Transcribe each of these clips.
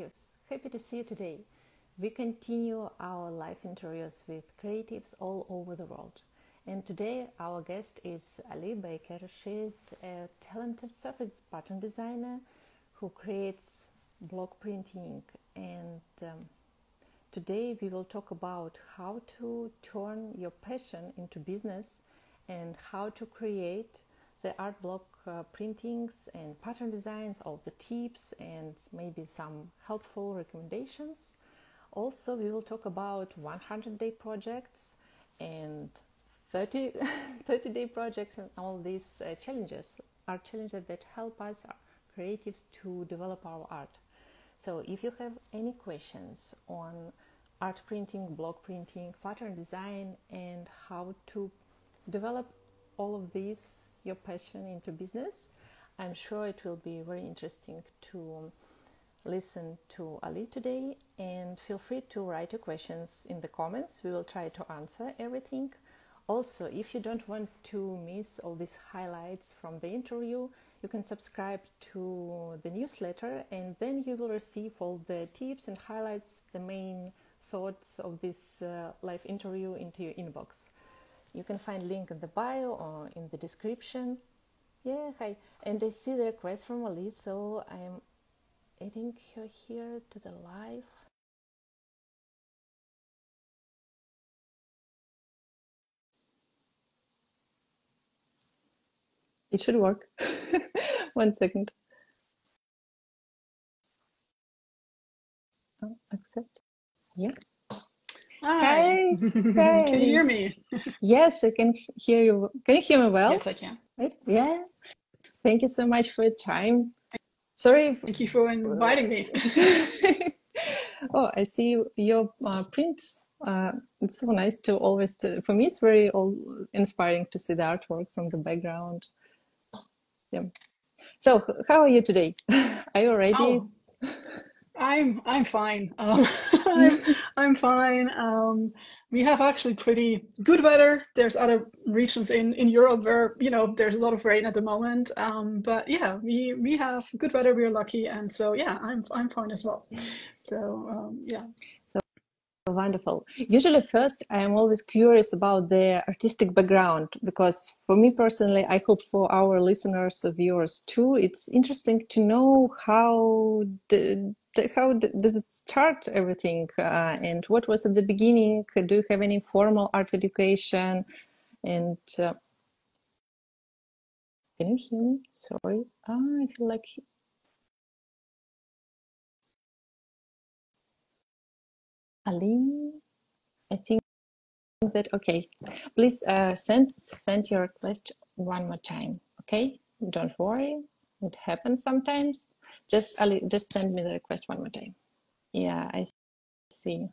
creatives, happy to see you today. We continue our live interviews with creatives all over the world. And today our guest is Ali Baker. She is a talented surface pattern designer who creates block printing. And today we will talk about how to turn your passion into business and how to create the art block printings and pattern designs, all the tips and maybe some helpful recommendations. Also, we will talk about 100-day projects and 30-day projects, and all these challenges are challenges that help us creatives to develop our art. So if you have any questions on art printing, block printing, pattern design, and how to develop all of these, your passion, into business, I'm sure it will be very interesting to listen to Ali today. And feel free to write your questions in the comments. We will try to answer everything. Also, if you don't want to miss all these highlights from the interview, you can subscribe to the newsletter, and then you will receive all the tips and highlights, the main thoughts of this live interview into your inbox. You can find link in the bio or in the description. Yeah, hi. And I see the request from Ali, so I'm adding her here to the live. It should work. 1 second. Oh, accept. Yeah. Hi. Hi. Can you hear me? Yes, I can hear you. Can you hear me well? Yes, I can. Right? Yeah. Thank you so much for your time. Sorry. Thank you for inviting me. Oh, I see your prints. It's so nice to always, for me, it's very inspiring to see the artworks on the background. Yeah. So, how are you today? Are you ready? Oh, I'm fine. I'm fine. We have actually pretty good weather. There's other regions in Europe where there's a lot of rain at the moment. But yeah, we have good weather. We're lucky, and so yeah, I'm fine as well. So yeah. Wonderful. Usually first, I am always curious about the artistic background, because for me personally, I hope for our listeners, viewers too, it's interesting to know how does it start everything, and what was at the beginning. Do you have any formal art education? And can you hear me? Sorry. I feel like Ali, I think that okay. Please send your request one more time. Okay, don't worry, it happens sometimes. Just send me the request one more time. Yeah, I see.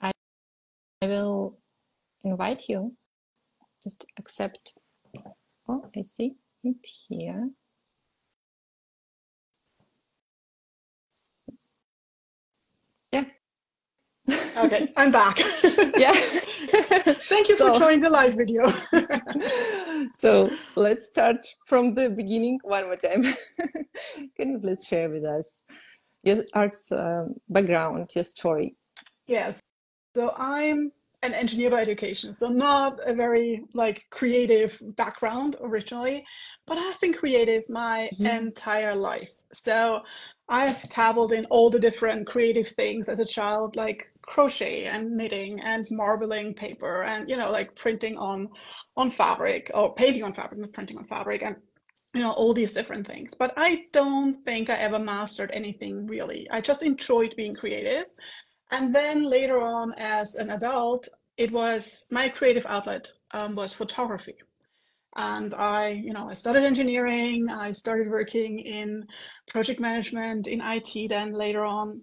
I will invite you. Just accept. Oh, I see it here. Yeah. Okay, I'm back. Yeah. Thank you for joining the live video. So let's start from the beginning one more time. Can you please share with us your art's background, your story? Yes. So I'm an engineer by education, so not a very creative background originally, but I've been creative my entire life. So I've dabbled in all the different creative things as a child, like crochet and knitting and marbling paper and like printing on fabric, or painting on fabric, not printing on fabric, and all these different things. But I don't think I ever mastered anything really. I just enjoyed being creative. And then later on, as an adult, it was my creative outlet was photography. And I studied engineering. I started working in project management in IT then later on.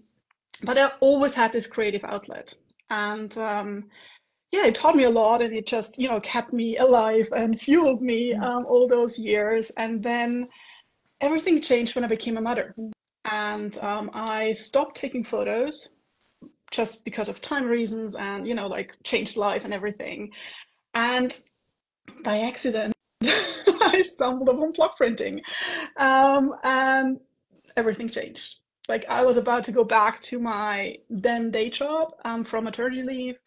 But I always had this creative outlet. And yeah, it taught me a lot, and it just, kept me alive and fueled me all those years. And then everything changed when I became a mother. And I stopped taking photos just because of time reasons and, changed life and everything. And by accident, I stumbled upon block printing. And everything changed. Like I was about to go back to my then day job from maternity leave.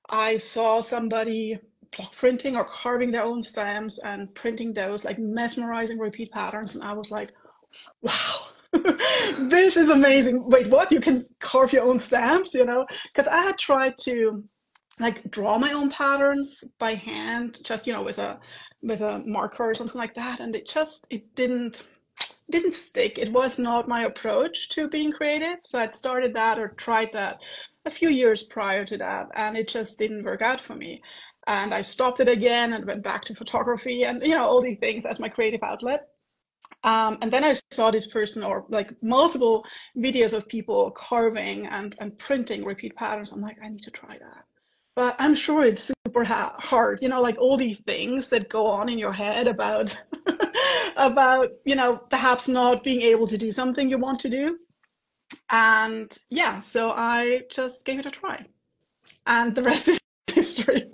I saw somebody block printing or carving their own stamps and printing those like mesmerizing repeat patterns. And I was like, wow, this is amazing. Wait, what? You can carve your own stamps, you know? Because I had tried to like draw my own patterns by hand, just, you know, with a marker or something like that. And it didn't stick. It was not my approach to being creative. So I'd started that or tried that a few years prior to that, and it just didn't work out for me. And I stopped it again and went back to photography and, you know, all these things as my creative outlet. And then I saw this person or like multiple videos of people carving and printing repeat patterns. I'm like, I need to try that. But I'm sure it's super hard, you know, like all these things that go on in your head about about, you know, perhaps not being able to do something you want to do. And yeah, so I just gave it a try. And the rest is history.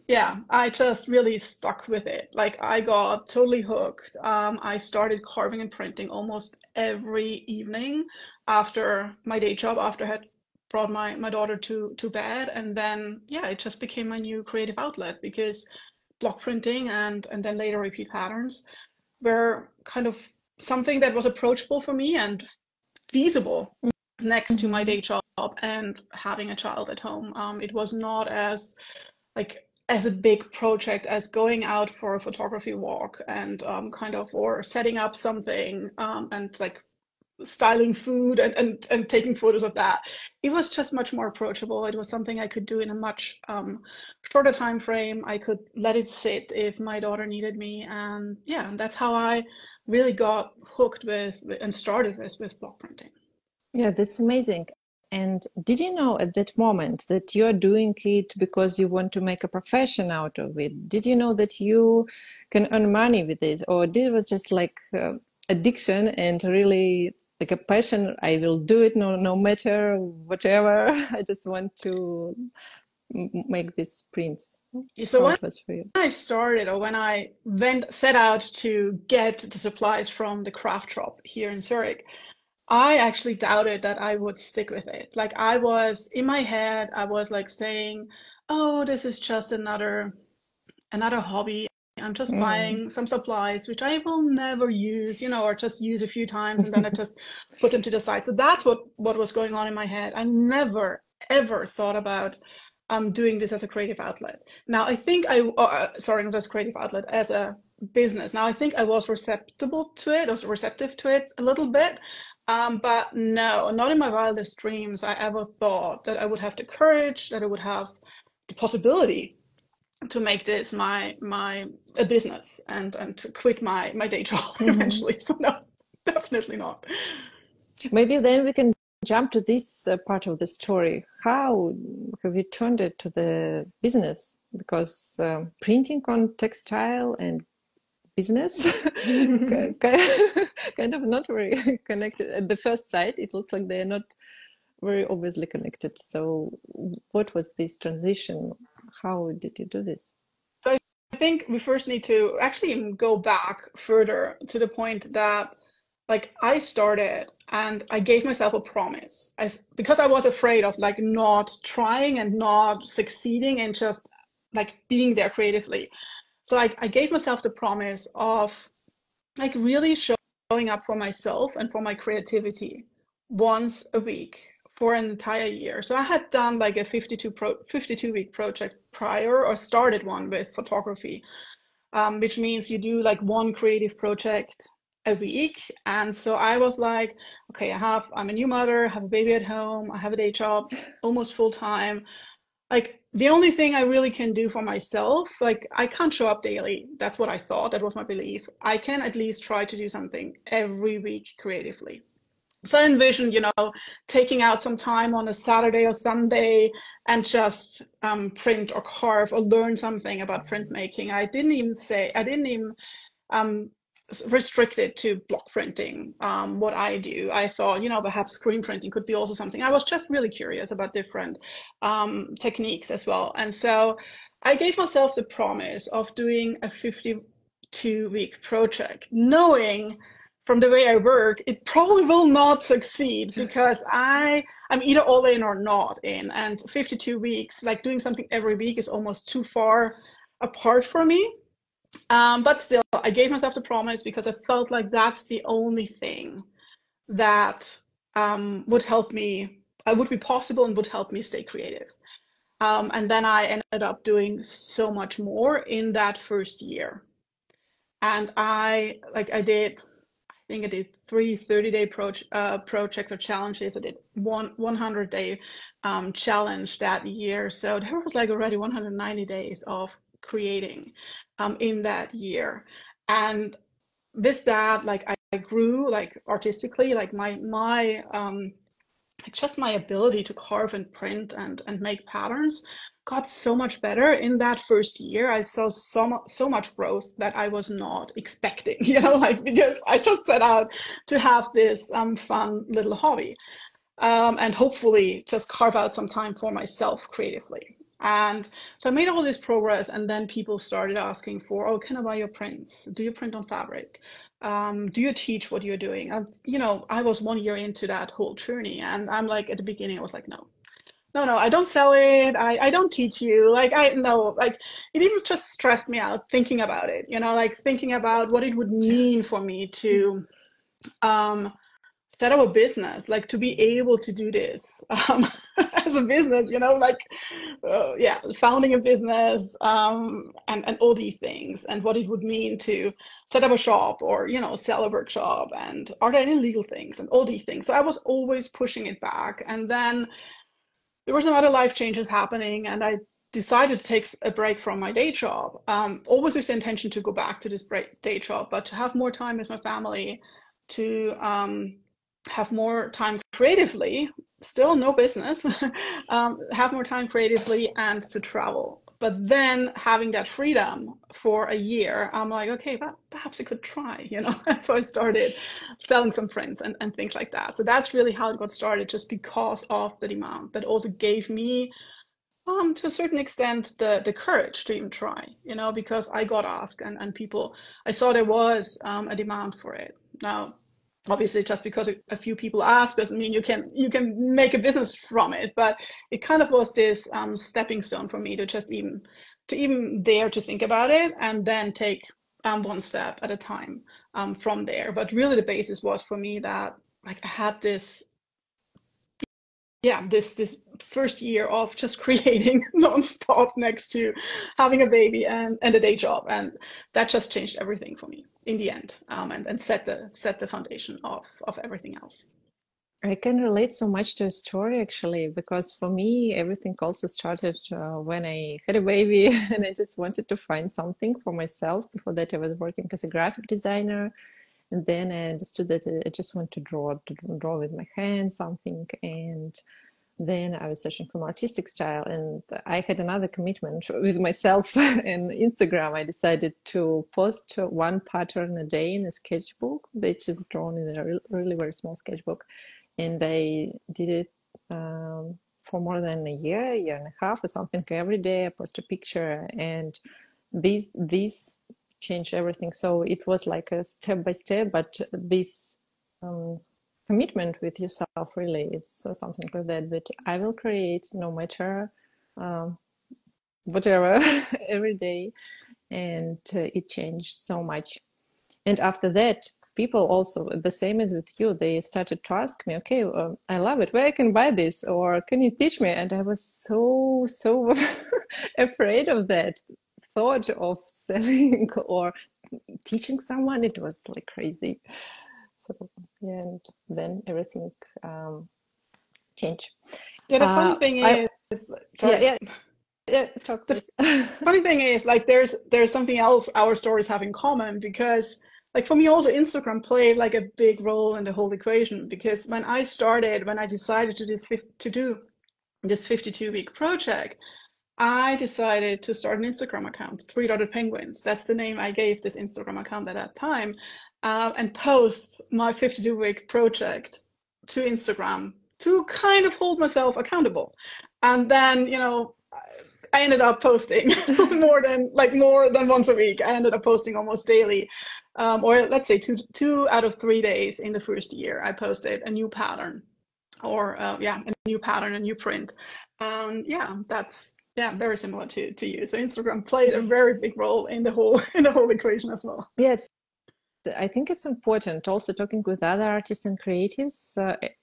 Yeah, I just really stuck with it. Like I got totally hooked. I started carving and printing almost every evening after my day job, after I had brought my daughter to bed. And then, yeah, it just became my new creative outlet because block printing and then later repeat patterns were kind of something that was approachable for me and feasible next to my Mm-hmm. day job and having a child at home. It was not as like as a big project as going out for a photography walk and kind of or setting up something and like styling food and taking photos of that. It was just much more approachable. It was something I could do in a much shorter time frame. I could let it sit if my daughter needed me, and yeah, and that's how I really got hooked with and started with block printing. Yeah, that's amazing. And did you know at that moment that you're doing it because you want to make a profession out of it? Did you know that you can earn money with it? Or did it was just like addiction and really like a passion? I will do it no matter whatever. I just want to make these prints. So How when it was for you? I started, or when I went set out to get the supplies from the craft shop here in Zurich, I actually doubted that I would stick with it. Like I was in my head, I was like saying, "Oh, this is just another hobby. I'm just Mm. buying some supplies which I will never use, you know, or just use a few times and then I just put them to the side." So that's what was going on in my head. I never ever thought about doing this as a creative outlet. Now I think sorry, not as a creative outlet, as a business. Now I think I was receptible to it, or receptive to it a little bit. But no, not in my wildest dreams I ever thought that I would have the courage, that I would have the possibility to make this my a business and to quit my day job Mhm. eventually. So no, definitely not. Maybe then we can jump to this part of the story. How have you turned it to the business? Because printing on textile and business kind of not very connected. At the first sight, it looks like they're not very obviously connected. So, what was this transition? How did you do this? So I think we first need to actually go back further to the point that like I started and I gave myself a promise. Because I was afraid of like not trying and not succeeding and just like being there creatively. So I gave myself the promise of like really showing up for myself and for my creativity once a week for an entire year. So I had done like a 52 week project prior, or started one with photography, which means you do like one creative project a week. And so I was like, okay, I'm a new mother, I have a baby at home, I have a day job almost full time. Like the only thing I really can do for myself, like I can't show up daily. That's what I thought. That was my belief. I can at least try to do something every week creatively. So I envisioned, you know, taking out some time on a Saturday or Sunday and just print or carve or learn something about printmaking. I didn't even um, restricted to block printing. What I do, I thought, you know, perhaps screen printing could be also something. I was just really curious about different techniques as well. And so I gave myself the promise of doing a 52-week project, knowing from the way I work, it probably will not succeed because I'm either all in or not in. And 52 weeks, like doing something every week is almost too far apart for me. But still, I gave myself the promise because I felt like that's the only thing that would help me, would be possible and would help me stay creative. And then I ended up doing so much more in that first year. And I think I did three 30-day projects or challenges. I did one 100-day challenge that year. So there was like already 190 days of creating in that year. And with that, like I grew like artistically, like my just my ability to carve and print and make patterns got so much better in that first year. I saw so much growth that I was not expecting, like because I just set out to have this fun little hobby and hopefully just carve out some time for myself creatively. And so I made all this progress, and then people started asking for, oh, can I buy your prints? Do you print on fabric? Do you teach what you're doing? And, I was 1 year into that whole journey, and I'm like, at the beginning, I was like, no, no, I don't sell it. I don't teach you. Like, I know, like, it even just stressed me out thinking about it, like thinking about what it would mean for me to, set up a business, like to be able to do this as a business, like, yeah, founding a business and all these things, and what it would mean to set up a shop or, sell a workshop, and are there any legal things and all these things. So I was always pushing it back. And then there were some other life changes happening, and I decided to take a break from my day job, always with the intention to go back to this day job, but to have more time with my family, to have more time creatively, still no business, have more time creatively, and to travel. But then having that freedom for a year, I'm like, okay, but perhaps I could try, So I started selling some prints and things like that. So that's really how it got started, just because of the demand. That also gave me, to a certain extent, the courage to even try, because I got asked, and people, I saw there was a demand for it. Now, obviously, just because a few people ask doesn't mean you can make a business from it, but it kind of was this stepping stone for me to just even dare to think about it, and then take one step at a time from there. But really, the basis was for me that, like, I had this this first year of just creating nonstop next to having a baby and a day job, and that just changed everything for me in the end, and set the foundation of everything else. I can relate so much to a story, actually, because for me, everything also started when I had a baby and I just wanted to find something for myself. Before that, I was working as a graphic designer. And then I understood that I just want to draw with my hands something. And then I was searching for an artistic style, and I had another commitment with myself. And Instagram, I decided to post one pattern a day in a sketchbook, which is drawn in a really very small sketchbook. And I did it for more than a year and a half or something. Every day I post a picture, and these changed everything. So it was like a step by step, but this commitment with yourself, really, it's something like that I will create no matter whatever every day. And it changed so much. And after that, people also, the same as with you, they started to ask me, okay, I love it, where I can buy this, or can you teach me? And I was so afraid of that thought of selling or teaching someone. It was like crazy. So, yeah, and then everything changed. Yeah, the funny thing is, sorry. Yeah, talk please. Funny thing is, like, there's something else our stories have in common, because, like, for me also, Instagram played like a big role in the whole equation. Because when I decided to do this 52-week project, I decided to start an Instagram account, Three Dotted Penguins. That's the name I gave this Instagram account at that time, and post my 52-week project to Instagram to kind of hold myself accountable. And then, I ended up posting more than once a week. I ended up posting almost daily, or let's say two out of 3 days in the first year. I posted a new pattern, or a new pattern, a new print. Yeah, that's very similar to you. So Instagram played a very big role in the whole in the whole equation as well. Yeah, I think it's important also talking with other artists and creatives.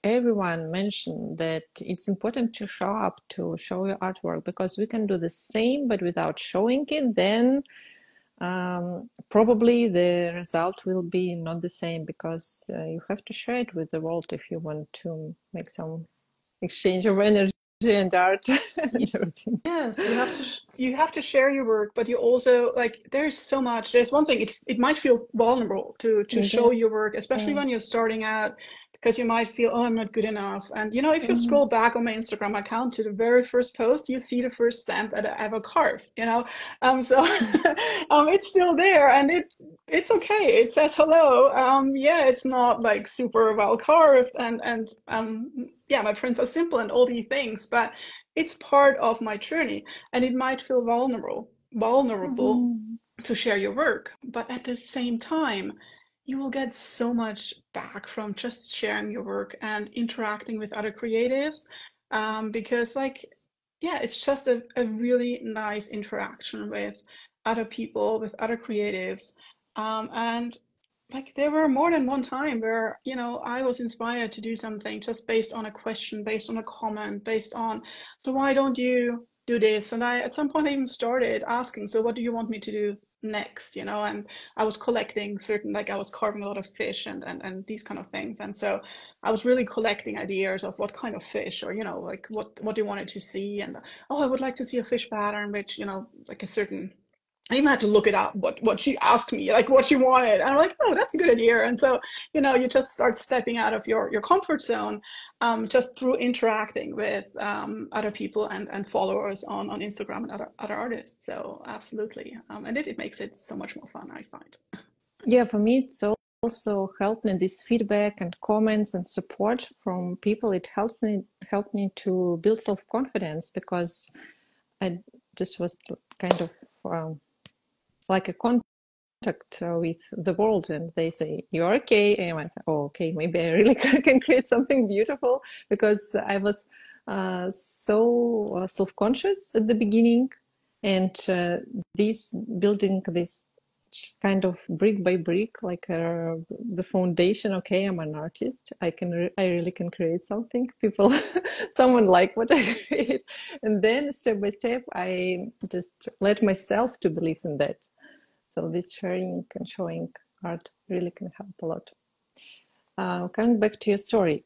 Everyone mentioned that it's important to show up, to show your artwork, because we can do the same, but without showing it, then probably the result will be not the same, because you have to share it with the world if you want to make some exchange of energy and art and everything. Yes, you have to share your work, but you also like there's so much. There's one thing, it might feel vulnerable to Yeah. show your work, especially when you're starting out, because you might feel, oh, I'm not good enough. And if you Mhm. scroll back on my Instagram account to the very first post, you see the first stamp that I ever carved. So it's still there, and it's okay. It says hello. Yeah, it's not like super well carved, and yeah, my prints are simple and all these things, but it's part of my journey, and it might feel vulnerable Mhm. to share your work, but at the same time you will get so much back from just sharing your work and interacting with other creatives, because yeah, it's just a really nice interaction with other people, with other creatives, and like there were more than one time where I was inspired to do something just based on a question, based on a comment, based on, so why don't you do this? And I at some point I even started asking, so what do you want me to do next? And I was collecting certain, like I was carving a lot of fish and these kind of things, and so I was really collecting ideas of what kind of fish, or like what you wanted to see. And oh, I would like to see a fish pattern which like a certain, I even had to look it up, what she asked me, like what she wanted. And I'm like, oh, that's a good idea. And so, you just start stepping out of your comfort zone, just through interacting with other people and followers on Instagram and other artists. So absolutely. And it makes it so much more fun, I find. Yeah, for me, it's also helped me this feedback and comments and support from people. It helped me to build self-confidence, because I just was kind of like a contact with the world, and they say you're okay, and I went, oh, okay, maybe I really can create something beautiful, because I was so self-conscious at the beginning, and this building this kind of brick by brick, like the foundation. Okay, I'm an artist. I really can create something. People, someone like what I create, and then step by step, I just let myself to believe in that. So this sharing and showing art really can help a lot. Coming back to your story,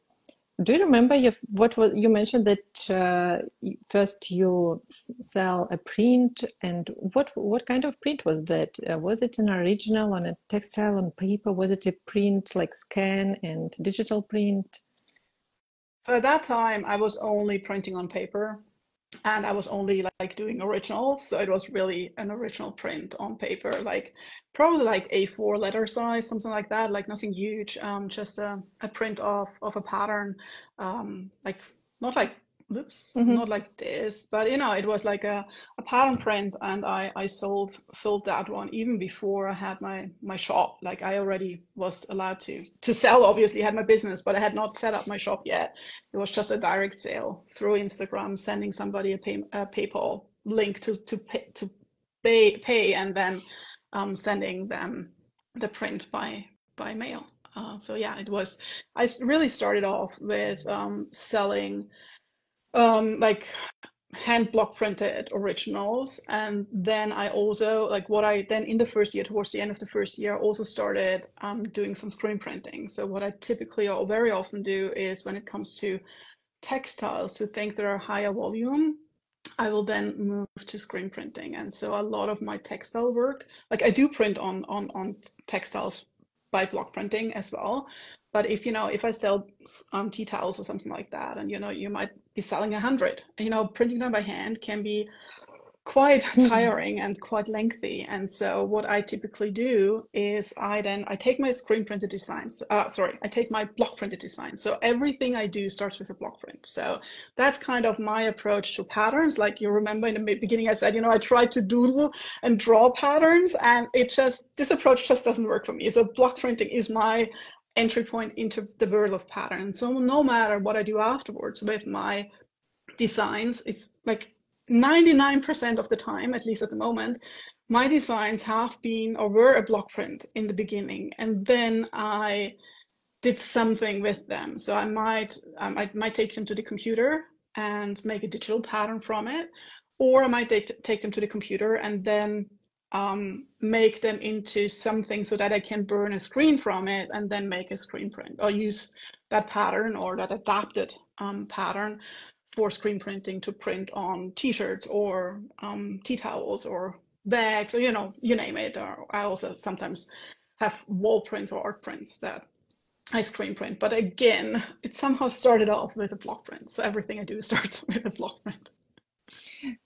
do you remember what was you mentioned that first you sell a print, and what kind of print was that? Was it an original on a textile, on paper? Was it a print like scan and digital print? So at that time, I was only printing on paper. And I was only like doing originals, so it was really an original print on paper, like probably like A4 letter size, something like that, like nothing huge, just a print of a pattern, like not like, oops, Mm-hmm. not like this, but it was like a pattern print, and I sold that one even before I had my shop. Like I already was allowed to sell, obviously had my business, but I had not set up my shop yet. It was just a direct sale through Instagram, sending somebody a PayPal link to pay, and then sending them the print by mail. So yeah, it was. I really started off with selling like hand block printed originals, and then I also like what I then in the first year, towards the end of the first year, also started doing some screen printing. So what I typically or very often do is when it comes to textiles to things that are higher volume, I will then move to screen printing. And so a lot of my textile work, like I do print on textiles by block printing as well. But if I sell tea towels or something like that, and you might be selling 100, printing them by hand can be quite tiring and quite lengthy. And so what I typically do is I take my screen printed designs. I take my block printed designs. So everything I do starts with a block print. So that's kind of my approach to patterns. Like you remember in the beginning, I said, I tried to doodle and draw patterns, and this approach just doesn't work for me. So block printing is my entry point into the world of patterns. So no matter what I do afterwards with my designs, it's like 99% of the time, at least at the moment, my designs have been or were a block print in the beginning, and then I did something with them. So I might take them to the computer and make a digital pattern from it, or I might take them to the computer and then make them into something so that I can burn a screen from it and then make a screen print, or use that pattern or that adapted pattern for screen printing to print on t-shirts or tea towels or bags, or you name it. Or I also sometimes have wall prints or art prints that I screen print. But again, it somehow started off with a block print. So everything I do starts with a block print.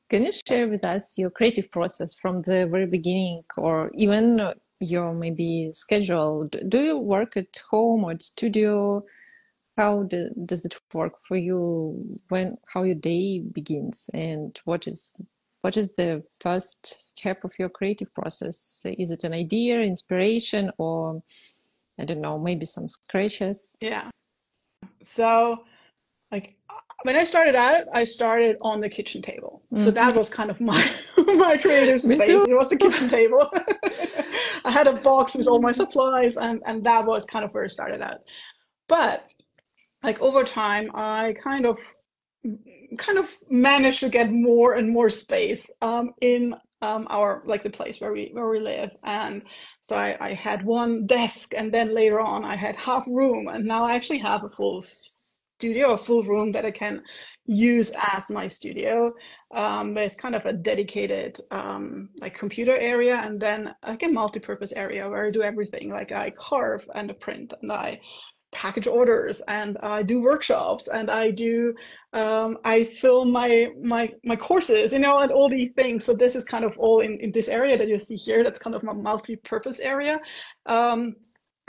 Can you share with us your creative process from the very beginning, or even your maybe schedule? Do you work at home or at studio? How does it work for you? How your day begins, and what is the first step of your creative process? Is it an idea, inspiration, or I don't know, maybe some scratches? Yeah. So like when I started out, I started on the kitchen table. So that was kind of my my creative Me space. too. It was the kitchen table. I had a box with all my supplies, and that was kind of where it started out. But like over time, I kind of managed to get more and more space in our the place where we live. And so I had one desk, and then later on I had half room, and now I actually have a full studio, a full room that I can use as my studio, with kind of a dedicated computer area, and then like a multi-purpose area where I do everything. Like I carve and I print, and I package orders, and I do workshops, and I film my courses, and all these things. So this is kind of all in this area that you see here. That's kind of my multi-purpose area, and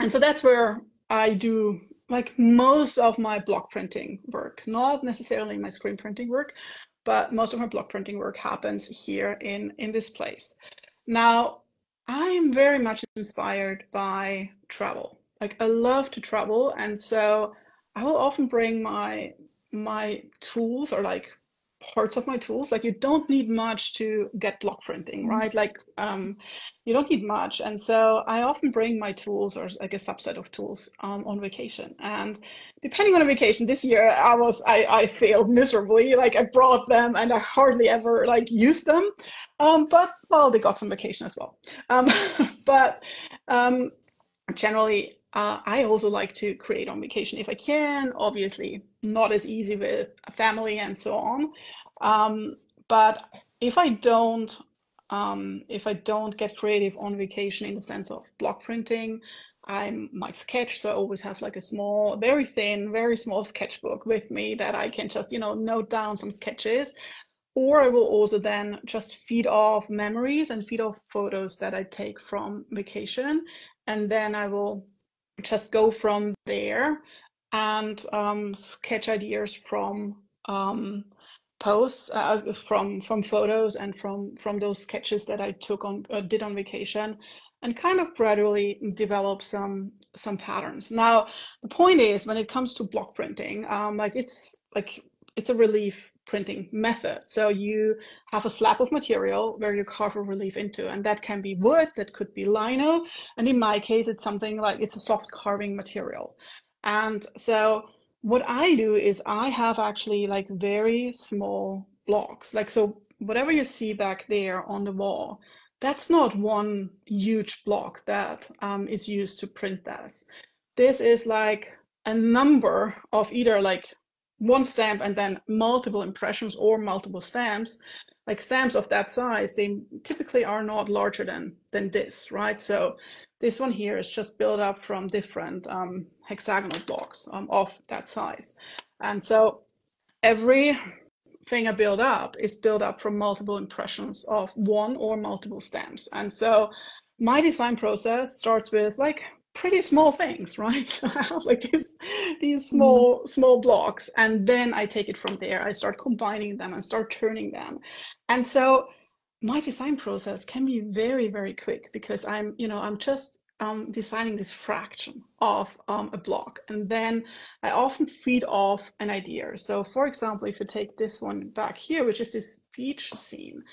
so that's where I do like most of my block printing work. Not necessarily my screen printing work, but most of my block printing work happens here in this place. Now, I am very much inspired by travel. Like I love to travel, and so I will often bring my tools, or like parts of my tools. Like you don't need much to get block printing, right? Like you don't need much, and so I often bring my tools, or like a subset of tools, on vacation. And depending on the vacation, this year I failed miserably. Like I brought them and I hardly ever like used them, but well, they got some vacation as well. But generally, I also like to create on vacation if I can. Obviously, not as easy with a family and so on. But if I don't get creative on vacation in the sense of block printing, I might sketch. So I always have like a small, very thin, very small sketchbook with me that I can just, note down some sketches. Or I will also then just feed off memories and feed off photos that I take from vacation. And then I will just go from there and sketch ideas from posts, from photos, and from those sketches that I did on vacation, and kind of gradually develop some patterns. Now, the point is, when it comes to block printing, it's a relief printing method. So you have a slab of material where you carve a relief into, and that can be wood, that could be lino, and in my case, it's something like it's a soft carving material. And so what I do is I have actually like very small blocks. Like, so whatever you see back there on the wall, that's not one huge block that is used to print this. This is like a number of either like one stamp and then multiple impressions, or multiple stamps. Like stamps of that size, they typically are not larger than this, right? So this one here is just built up from different hexagonal blocks of that size. And so every thing I build up is built up from multiple impressions of one or multiple stems. And so my design process starts with like pretty small things, right? So I have like these Mhm. small blocks, and then I take it from there. I start combining them and start turning them. And so my design process can be very, very quick because I'm just designing this fraction of a block, and then I often feed off an idea. So, for example, if you take this one back here, which is this beach scene,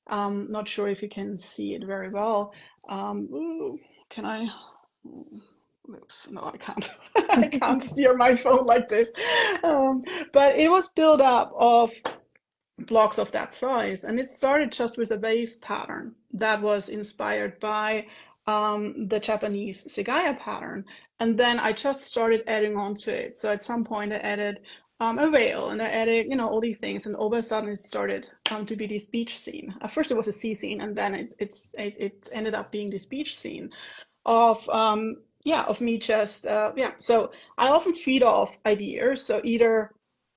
not sure if you can see it very well. Ooh, can I? Oops, no, I can't. I can't steer my phone like this. Um, but it was built up of blocks of that size. And it started just with a wave pattern that was inspired by the Japanese Segaya pattern. And then I just started adding on to it. So at some point I added a whale, and I added, all these things. And all of a sudden it started to be this beach scene. At first it was a sea scene, and then it ended up being this beach scene of of me just so I often feed off ideas, so either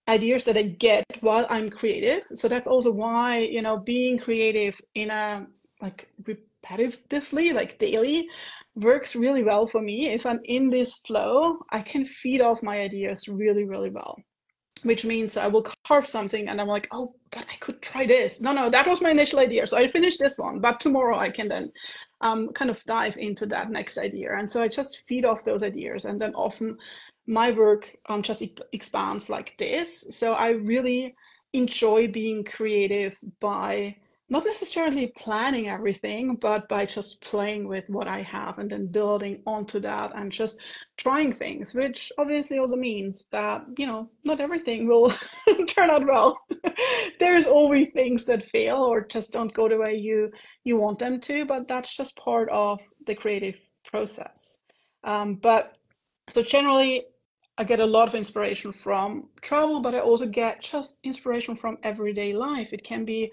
ideas that I get while I'm creative. So that's also why, being creative in a like repetitively, like daily, works really well for me. If I'm in this flow, I can feed off my ideas really, really well, which means I will carve something and I'm like, oh, but I could try this. No, that was my initial idea. So I finished this one, but tomorrow I can then kind of dive into that next idea. And so I just feed off those ideas. And then often my work just expands like this. So I really enjoy being creative by not necessarily planning everything, but by just playing with what I have and then building onto that and just trying things, which obviously also means that, not everything will turn out well. There's always things that fail or just don't go the way you want them to, but that's just part of the creative process. But so generally, I get a lot of inspiration from travel, but I also get just inspiration from everyday life. It can be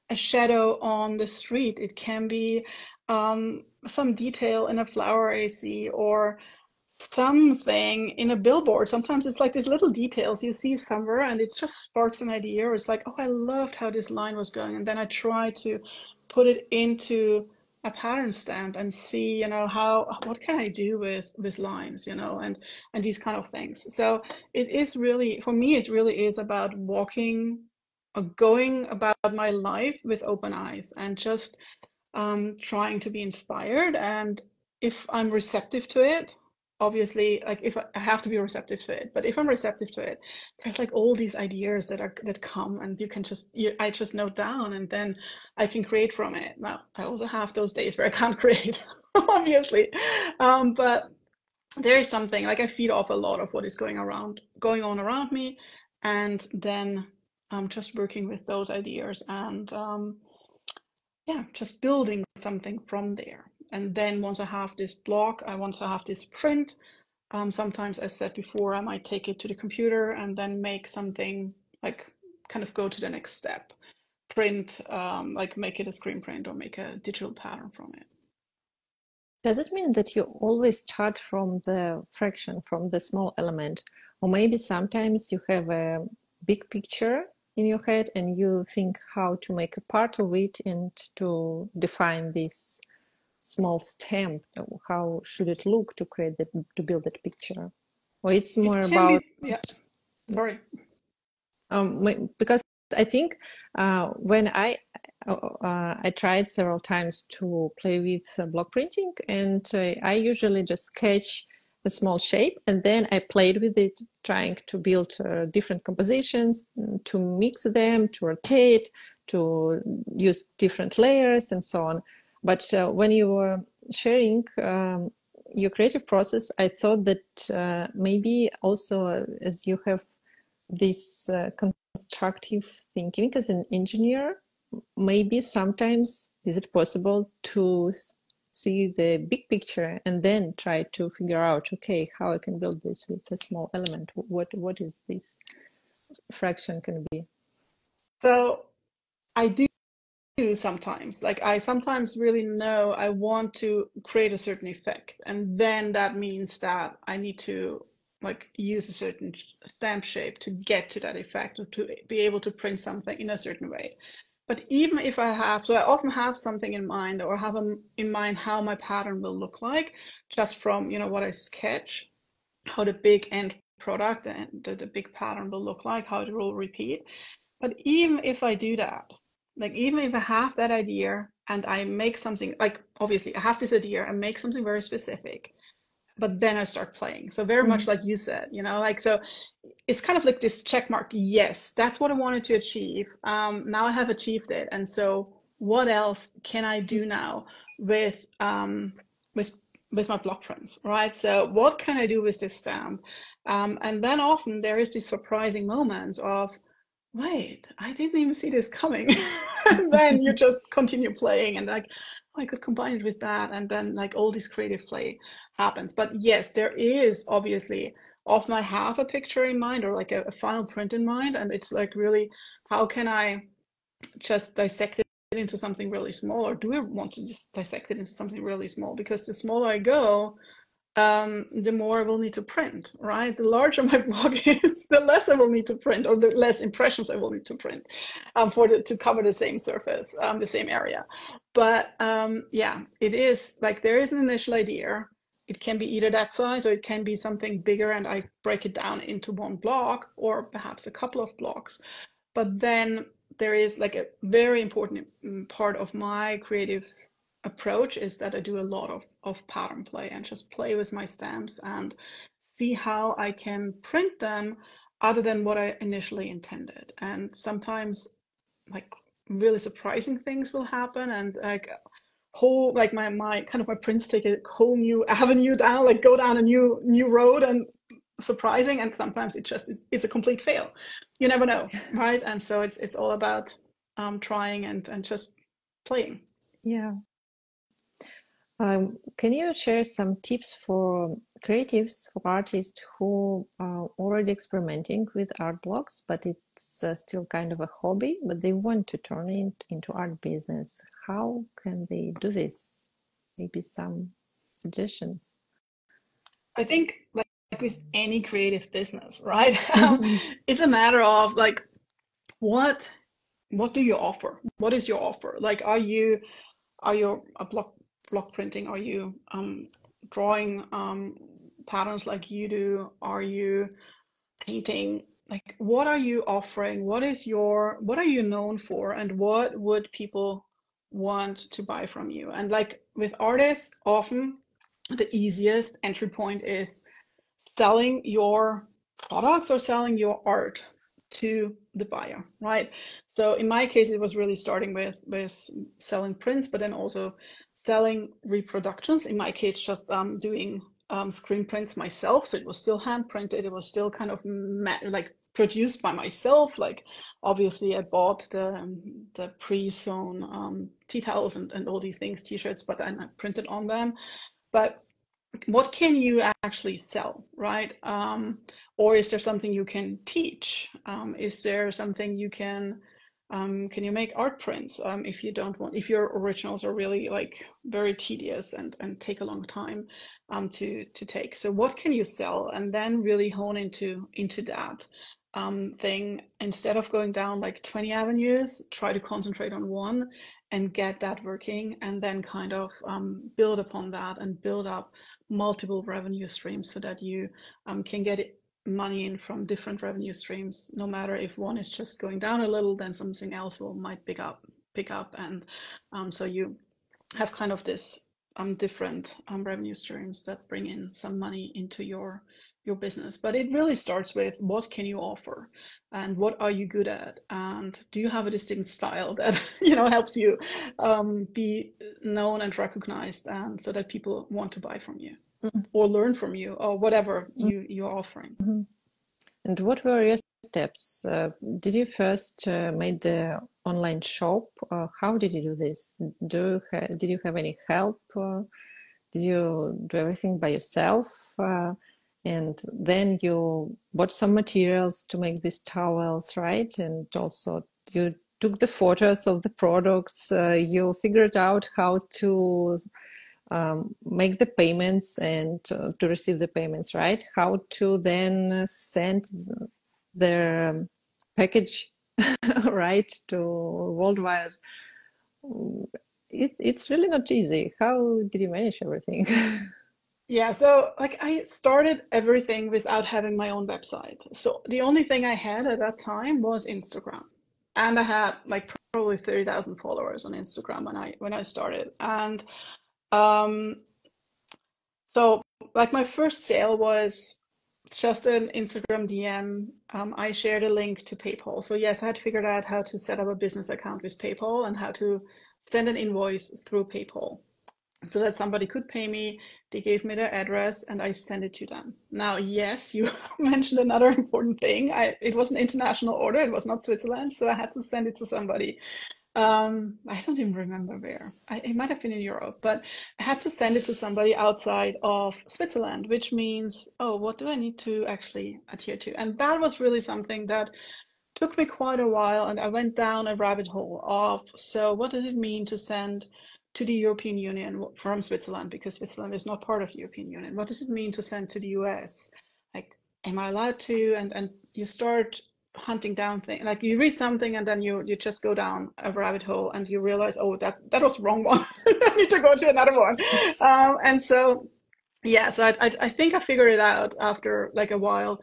a shadow on the street. It can be some detail in a flower I see, or something in a billboard. Sometimes it's like these little details you see somewhere and it just sparks an idea, or it's like, oh, I loved how this line was going, and then I try to put it into a pattern stamp and see, what can I do with lines, and these kind of things. So it is really, for me, it really is about walking or going about my life with open eyes and just trying to be inspired. And if I'm receptive to it, obviously, like if I have to be receptive to it, but if I'm receptive to it, there's like all these ideas that come, and I just note down, and then I can create from it. Now, I also have those days where I can't create, obviously, but there is something like I feed off a lot of what is going on around me, and then I'm just working with those ideas and just building something from there. And then once I have this block, I want to have this print. Sometimes, as said before, I might take it to the computer and then make something like kind of go to the next step. Print, like make it a screen print or make a digital pattern from it. Does it mean that you always start from the fraction, from the small element? Or maybe sometimes you have a big picture in your head and you think how to make a part of it and to define this small stamp. How should it look to create that, to build that picture? Or it's more It can about, be, yeah, sorry. because I think when I tried several times to play with block printing, and I usually just sketch a small shape and then I played with it, trying to build different compositions, to mix them, to rotate, to use different layers and so on. But when you were sharing your creative process, I thought that maybe also as you have this constructive thinking as an engineer, maybe sometimes is it possible to see the big picture and then try to figure out, okay, how I can build this with a small element. What is this fraction can be? So I do sometimes. Like I sometimes really know I want to create a certain effect, and then that means that I need to like use a certain stamp shape to get to that effect, or to be able to print something in a certain way. But even if I have, so I often have something in mind, or have in mind how my pattern will look like, just from, what I sketch, how the big end product and the big pattern will look like, how it will repeat. But even if I do that, like even if I have that idea and I make something, like obviously I have this idea and make something very specific, but then I start playing. So very much like you said, like, so it's kind of like this check mark. Yes, that's what I wanted to achieve. Now I have achieved it. And so what else can I do now with, with, with my block prints, right? So what can I do with this stamp? And then often there is these surprising moments of, wait, I didn't even see this coming. And then you just continue playing and like, oh, I could combine it with that. And then like all this creative play happens. But yes, there is obviously, often I have a picture in mind, or like a final print in mind. And it's like, really, how can I just dissect it into something really small? Or do I want to just dissect it into something really small? Because the smaller I go, the more I will need to print, right? The larger my blog is, the less I will need to print, or the less impressions I will need to print, to cover the same surface, the same area. But yeah, it is like there is an initial idea. It can be either that size, or it can be something bigger, and I break it down into one block, or perhaps a couple of blocks. But then there is like a very important part of my creative approach is that I do a lot of pattern play, and just play with my stamps and see how I can print them other than what I initially intended. And sometimes like really surprising things will happen, and like whole, like my kind of my prints take a whole new avenue down, like go down a new road, and surprising. And sometimes it just is a complete fail. You never know, right? And so it's all about trying and just playing. Yeah. Can you share some tips for creatives, for artists who are already experimenting with art blocks, but it's still kind of a hobby, but they want to turn it into art business? How can they do this? Maybe some suggestions. I think like with any creative business, right? It's a matter of like, what do you offer? What is your offer? Like, are you a block printing? Are you drawing patterns like you do? Are you painting? Like, what are you offering? What are you known for? And what would people want to buy from you? And like with artists, often the easiest entry point is selling your products or selling your art to the buyer, right? So in my case, it was really starting with selling prints, but then also selling reproductions. In my case, just doing screen prints myself. So it was still hand printed. It was still kind of like produced by myself. Like obviously I bought the pre-sewn tea towels and all these things, t-shirts, but then I printed on them. But what can you actually sell, right? Or is there something you can teach? Is there something you can you make art prints? If you don't want, if your originals are really like very tedious and take a long time to take. So what can you sell? And then really hone into that thing. Instead of going down like 20 avenues, try to concentrate on one and get that working, and then kind of build upon that and build up multiple revenue streams, so that you can get money in from different revenue streams. No matter if one is just going down a little, then something else might pick up, and so you have kind of this different revenue streams that bring in some money into your business. But it really starts with, what can you offer, and what are you good at, and do you have a distinct style that helps you be known and recognized, and so that people want to buy from you or learn from you, or whatever you're offering. And what were your steps? Did you first make the online shop? How did you do this? Did you have any help? Did you do everything by yourself? And then you bought some materials to make these towels, right? And also you took the photos of the products. You figured out how to make the payments and to receive the payments, right? How to then send their package right to worldwide. It's really not easy. How did you manage everything? Yeah, so like I started everything without having my own website. So the only thing I had at that time was Instagram. And I had like probably 30,000 followers on Instagram when I started. And um so like my first sale was just an Instagram DM. I shared a link to PayPal. So yes, I had figured out how to set up a business account with PayPal and how to send an invoice through PayPal so that somebody could pay me. They gave me their address and I sent it to them. Now, yes, you mentioned another important thing. It was an international order. It was not Switzerland, so I had to send it to somebody. I don't even remember where. It might have been in Europe, but I had to send it to somebody outside of Switzerland, which means, oh, what do I need to actually adhere to? And that was really something that took me quite a while, and I went down a rabbit hole of, so what does it mean to send to the European Union from Switzerland, because Switzerland is not part of the European Union? What does it mean to send to the US? Like, am I allowed to? And you start hunting down things. Like you read something and then you just go down a rabbit hole and you realize, oh, that was the wrong one. I need to go to another one. And so yeah, so I think I figured it out after like a while.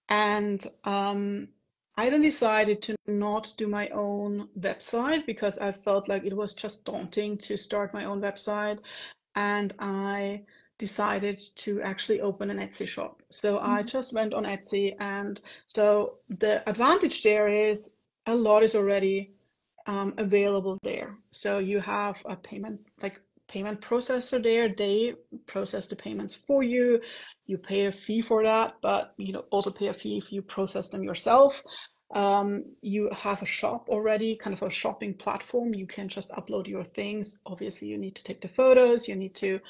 And I then decided to not do my own website because I felt like it was just daunting to start my own website. And I decided to actually open an Etsy shop. So I just went on Etsy. And so the advantage there is a lot is already available there. So you have a payment processor there. They process the payments for you. You pay a fee for that, but you also pay a fee if you process them yourself. You have a shop already, kind of a shopping platform. You can just upload your things. Obviously, you need to take the photos, you need to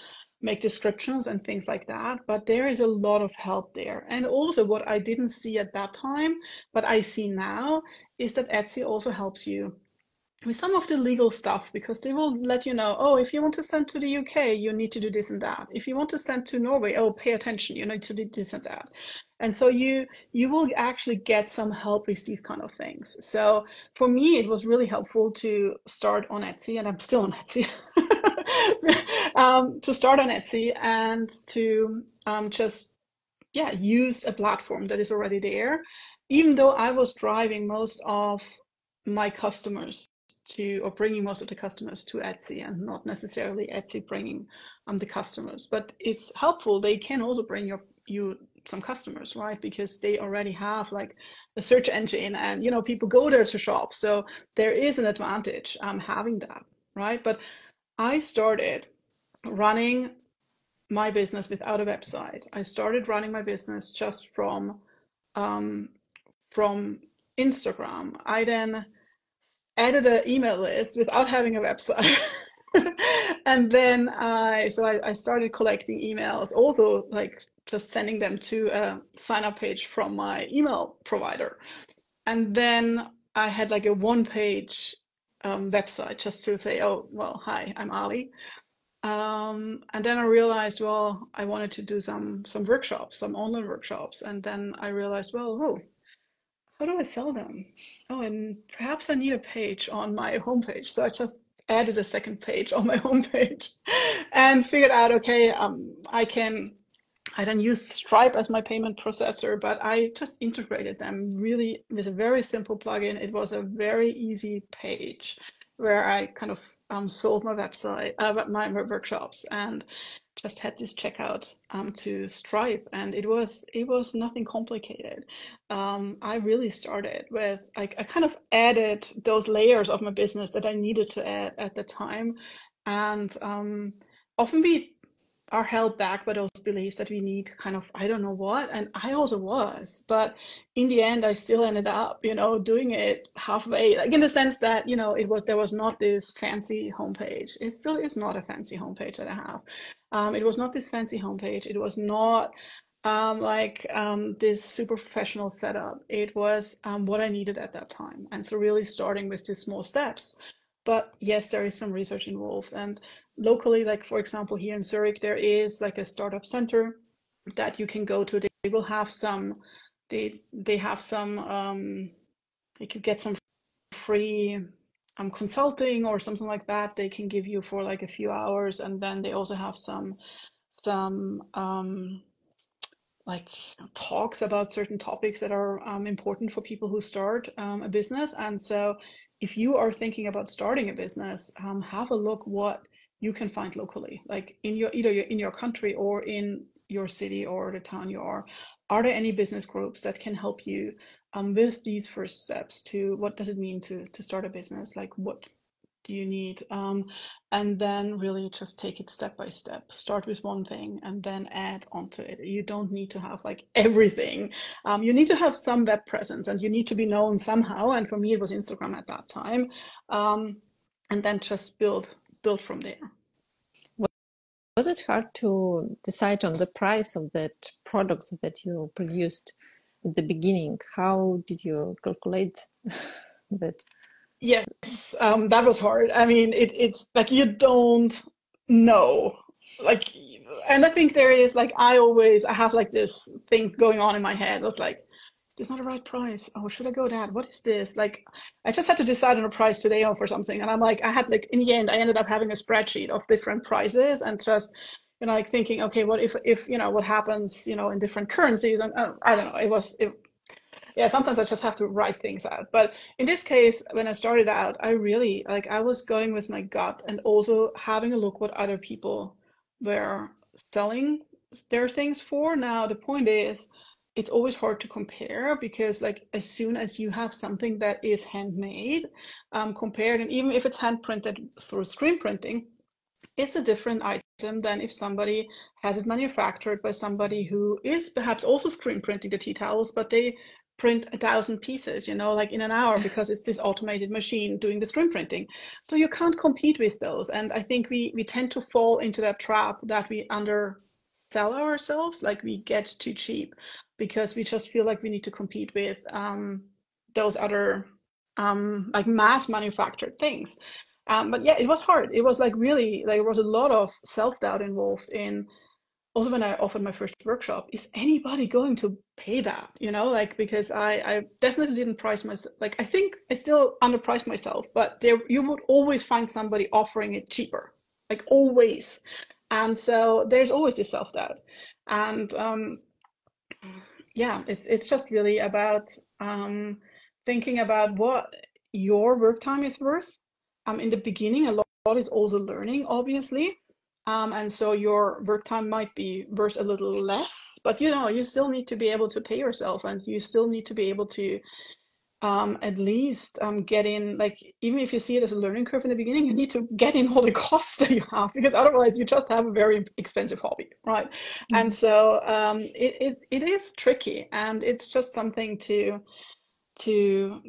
make descriptions and things like that. But there is a lot of help there. And also, what I didn't see at that time, but I see now, is that Etsy also helps you with some of the legal stuff because they will let you know, oh, if you want to send to the UK, you need to do this and that. If you want to send to Norway, oh, pay attention, you need to do this and that. And so you will actually get some help with these kind of things. So for me, it was really helpful to start on Etsy, and I'm still on Etsy. To start on Etsy and to just use a platform that is already there, even though I was driving most of my customers to, or bringing most of the customers to Etsy and not necessarily Etsy bringing the customers. But it's helpful. They can also bring you some customers, right? Because they already have like a search engine and, people go there to shop. So there is an advantage having that, right? But I started running my business without a website. I started running my business just um, from Instagram. I then added an email list without having a website. And then I started collecting emails, also like just sending them to a sign up page from my email provider. And then I had like a one-page website just to say, oh, well, hi, I'm Ali. And then I realized, well, I wanted to do some workshops, some online workshops. And then I realized, well, oh, how do I sell them? Oh, and perhaps I need a page on my homepage. So I just added a second page on my homepage and figured out, okay, I don't use Stripe as my payment processor, but I just integrated them really with a very simple plugin. It was a very easy page where I kind of sold my website, my workshops, and just had this checkout to Stripe, and it was nothing complicated. I really started with I kind of added those layers of my business that I needed to add at the time, and often we are held back by those beliefs that we need kind of I don't know what, and I also was, but in the end I still ended up doing it halfway, like in the sense that there was not this fancy homepage. It still is not a fancy homepage that I have. It was not this fancy homepage. It was not this super professional setup. It was what I needed at that time, and so really starting with these small steps. But yes, there is some research involved, and locally, like for example, here in Zurich, there is like a startup center that you can go to. They will have some, they have some, they could get some free consulting or something like that. They can give you for like a few hours, and then they also have some like talks about certain topics that are important for people who start a business. And so if you are thinking about starting a business, have a look what you can find locally, like in your either in your country or in your city or the town you are. Are there any business groups that can help you with these first steps to what does it mean to start a business? Like what do you need? And then really just take it step by step. Start with one thing and then add onto it. You don't need to have like everything. You need to have some web presence and you need to be known somehow. And for me, it was Instagram at that time. And then just build from there. Was it hard to decide on the price of that products that you produced at the beginning? How did you calculate that? Yes, that was hard. I mean, it's like you don't know. Like, and I think there is like I have like this thing going on in my head. I was like, is this not a right price? Oh, should I go that? What is this? Like, I just had to decide on a price today or for something. And I'm like, I had like in the end, I ended up having a spreadsheet of different prices and just like thinking, okay, what if what happens in different currencies? And I don't know. Yeah, sometimes I just have to write things out. But in this case, when I started out, I really like I was going with my gut and also having a look what other people were selling their things for. Now, the point is, it's always hard to compare because like as soon as you have something that is handmade, compared, and even if it's hand printed through screen printing, it's a different item than if somebody has it manufactured by somebody who is perhaps also screen printing the tea towels, but they print 1,000 pieces, like in an hour because it's this automated machine doing the screen printing. So you can't compete with those. And I think we tend to fall into that trap that we undersell ourselves, like we get too cheap because we just feel like we need to compete with those other like mass manufactured things. But yeah, it was hard. It was like really, like, there was a lot of self-doubt involved in also when I offered my first workshop, is anybody going to pay that? Like, because I definitely didn't price myself. Like, I think I still underpriced myself, but there you would always find somebody offering it cheaper, like always. And so there's always this self-doubt. And yeah, it's just really about thinking about what your work time is worth. In the beginning, a lot is also learning, obviously. And so your work time might be worth a little less, but you still need to be able to pay yourself and you still need to be able to at least get in, like, even if you see it as a learning curve in the beginning, you need to get in all the costs that you have because otherwise you just have a very expensive hobby, right? Mm-hmm. And so it is tricky and it's just something to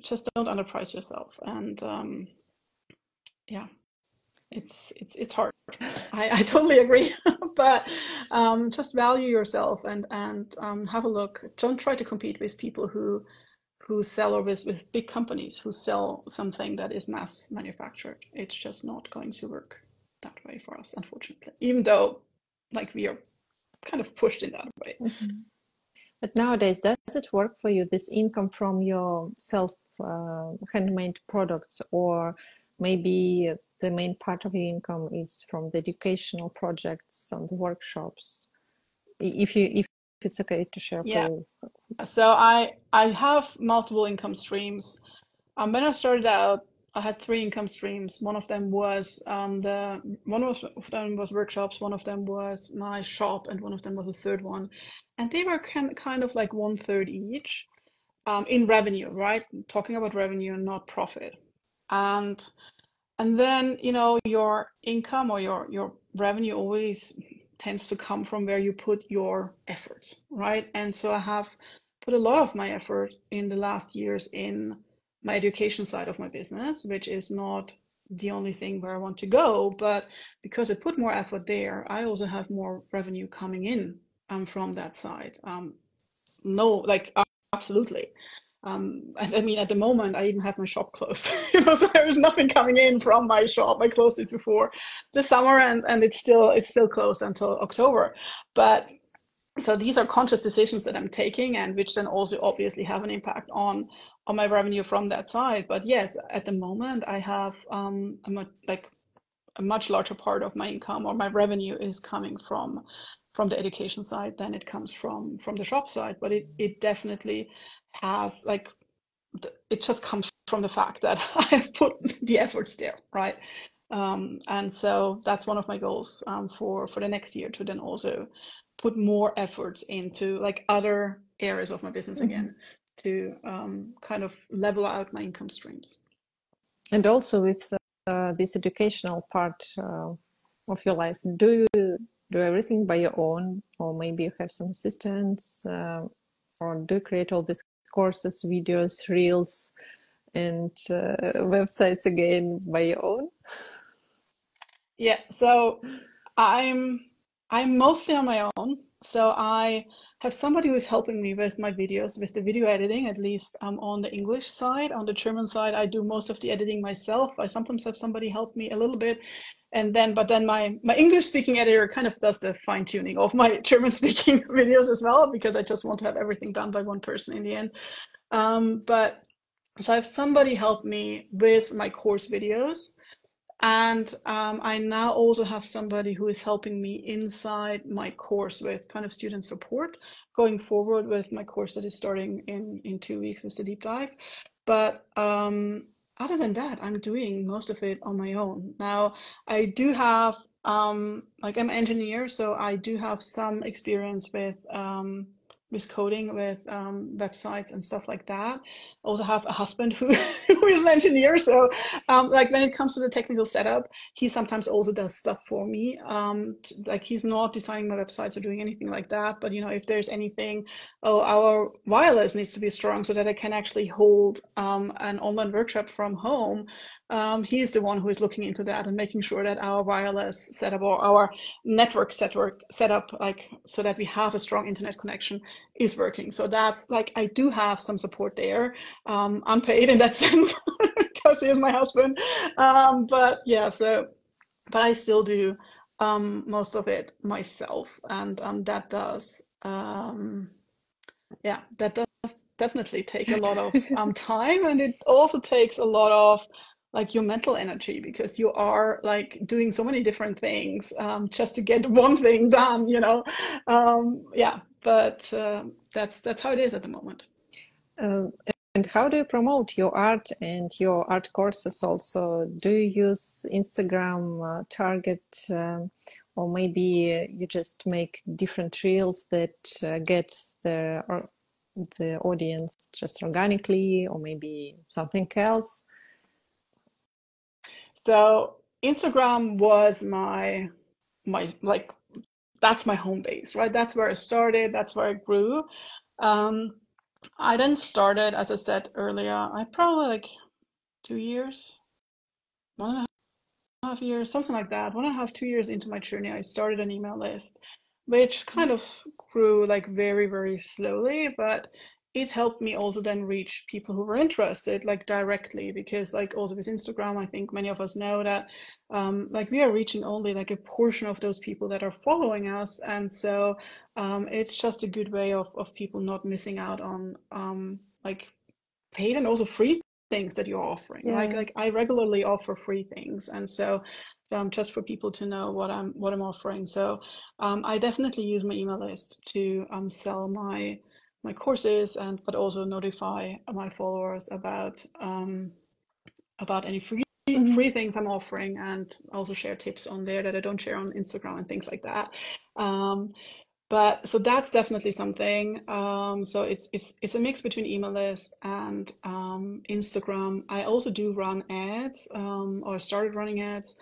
just don't underprice yourself. And yeah, it's hard. I totally agree, but just value yourself and have a look. Don't try to compete with people who sell, or with big companies who sell something that is mass manufactured. It's just not going to work that way for us, unfortunately, even though like we are kind of pushed in that way. Mm-hmm. But nowadays, does it work for you, this income from your self handmade products, or maybe the main part of your income is from the educational projects and the workshops? If it's okay to share Yeah. for. So I have multiple income streams. When I started out, I had three income streams. One of them was workshops, one of them was my shop, and one of them was a third one. And they were kind of like 1/3 each in revenue, right? Talking about revenue and not profit. And then, your income or your revenue always tends to come from where you put your efforts, right? And so I have put a lot of my effort in the last years in my education side of my business, which is not the only thing where I want to go, but because I put more effort there, I also have more revenue coming in from that side. No, like absolutely. I mean, at the moment, I even have my shop closed. You know, so there's nothing coming in from my shop. I closed it before the summer, and it's still closed until October. But so these are conscious decisions that I'm taking, and which then also obviously have an impact on my revenue from that side. But yes, at the moment, I have a much larger part of my income or my revenue is coming from the education side than it comes from the shop side. But it definitely has like it just comes from the fact that I put the efforts there, right? And so that's one of my goals for the next year, to then also put more efforts into like other areas of my business Mhm. again, to kind of level out my income streams. And also with this educational part of your life, do you do everything by your own, or maybe you have some assistants, or do you create all these courses, videos, reels, and websites again by your own? Yeah, so I'm I'm mostly on my own. So I have somebody who's helping me with my videos, with the video editing, at least on the English side. On the German side, I do most of the editing myself. I sometimes have somebody help me a little bit. But then my English speaking editor kind of does the fine tuning of my German speaking videos as well, because I just want to have everything done by one person in the end. But so I have somebody help me with my course videos. And I now also have somebody who is helping me inside my course with kind of student support going forward with my course that is starting in 2 weeks with the deep dive. But other than that, I'm doing most of it on my own. Now, I do have, like, I'm an engineer, so I do have some experience with coding, with websites and stuff like that. I also have a husband who, who is an engineer, so like when it comes to the technical setup, he sometimes also does stuff for me. Like he's not designing my websites or doing anything like that, but you know, if there's anything, oh, our wireless needs to be strong so that I can actually hold an online workshop from home. He's the one who is looking into that and making sure that our wireless setup or our network setup, like so that we have a strong internet connection, is working. So that's like I do have some support there, unpaid in that sense, because he is my husband. But yeah, so but I still do most of it myself, and that does yeah, that does definitely take a lot of time, and it also takes a lot of like your mental energy, because you are like doing so many different things just to get one thing done, you know. Yeah, but that's how it is at the moment. Um, and how do you promote your art and your art courses also? Do you use Instagram target, or maybe you just make different reels that get the audience just organically, or maybe something else? So Instagram was my like that's my home base, right? That's where I started, that's where I grew. Um, I then started, as I said earlier, I probably like 2 years, 1.5 years, something like that. 1.5, 2 years into my journey, I started an email list, which kind of grew like very, very slowly, but it helped me also then reach people who were interested like directly, because like also with Instagram, I think many of us know that like we are reaching only like a portion of those people that are following us. And so it's just a good way of people not missing out on like paid and also free things that you're offering. Like Yeah. like I regularly offer free things, and so just for people to know what I'm offering. So I definitely use my email list to sell my courses, and but also notify my followers about any free Mhm. things I'm offering, and also share tips on there that I don't share on Instagram and things like that. Um, but so that's definitely something. So it's a mix between email list and Instagram. I also do run ads, or started running ads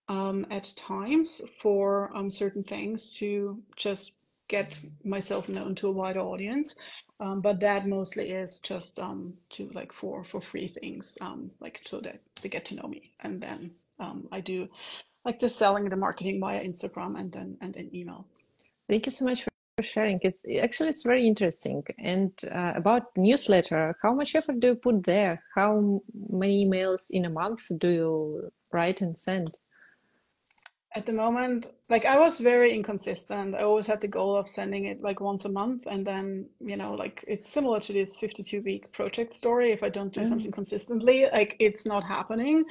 at times for certain things to just get myself known to a wider audience. But that mostly is just to like for free things, like so that they get to know me, and then I do like the selling, the marketing via Instagram, and then email. Thank you so much sharing. It's very interesting. And about newsletter, how much effort do you put there? How many emails in a month do you write and send? At the moment, like I was very inconsistent. I always had the goal of sending it like once a month, and then, like it's similar to this 52-week project story. If I don't do something consistently, like it's not happening.